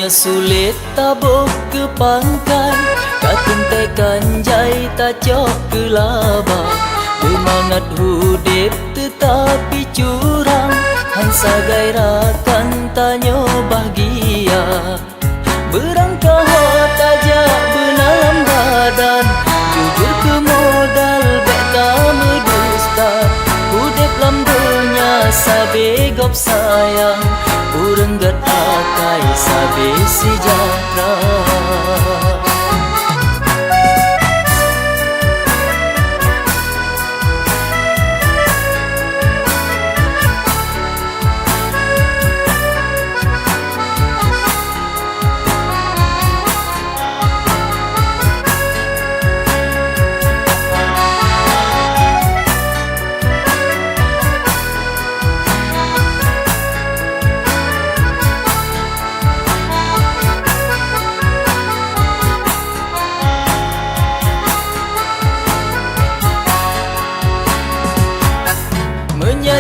Sulit tabuk ke pangkan, katentekan jai tacok ke laba. Bermangat hudip tetapi curang, hansa gairakan tanyo bahagia. Berangkah tajak benalam badan, jujur ke modal beta medusta. Hudip lambunya sabe gop sayang, urenggat akai sabe sejahtera.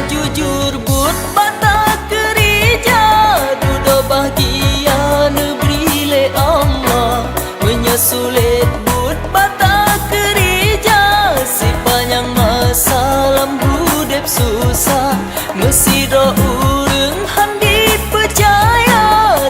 Jujur but bata kerja, dudo bahagia negeri le Allah. Menyasulit but bata kerja, sepanjang masa lam hudip susah. Mesiro ureng handi percaya,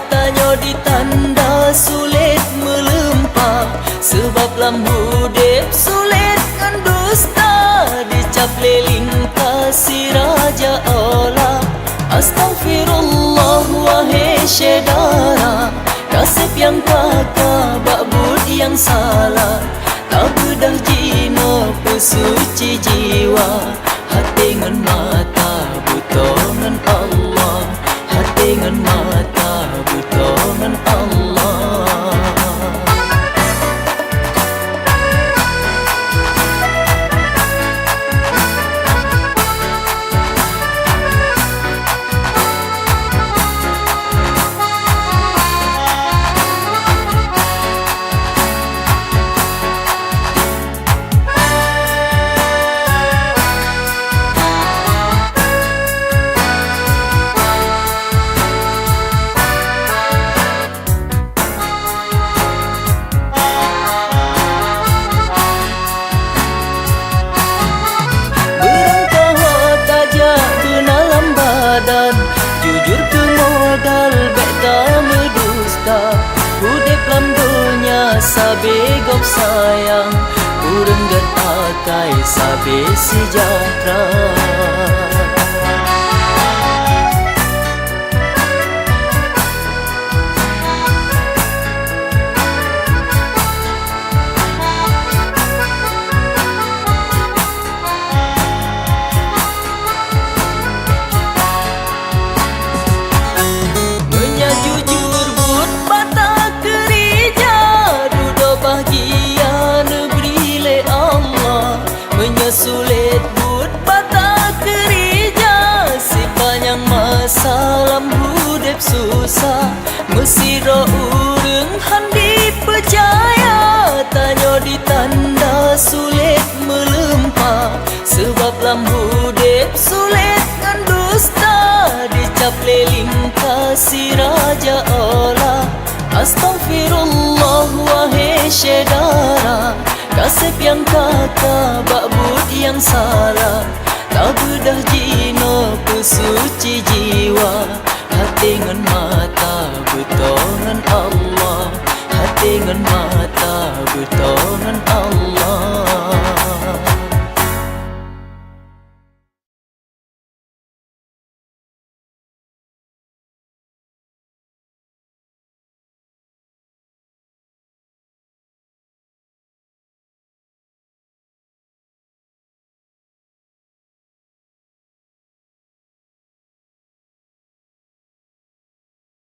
tanyo ditanda sulit melempah. Sebab lam hudip sulit kan dusta, dicap leling kasih Raja Allah. Astaghfirullah wahai syedara, kasih yang kakak bakbud yang salah. Tak bedah jino pesuci jiwa, hati ngan mata buta ngan Allah. Hati ngan mata buta ngan Allah. Jujur ke modal beta medusta. Hudip lambunya sabe gop sayang, urenggat akai sabe sejahtera. Sulit but bata kerja, sepanjang masa lam hudip susah. Mesiro ureng handi percaya, tanyo ditanda sulit melempah. Sebab lam hudip sulit kan dusta, dicap leling kasih Raja Allah. Astaghfirullah wahai syedara, kasih yang kakak bakbud yang salah. Tak bedah jino pesuci jiwa, hati ngan mata buta ngan Allah. Hati ngan mata buta ngan Allah.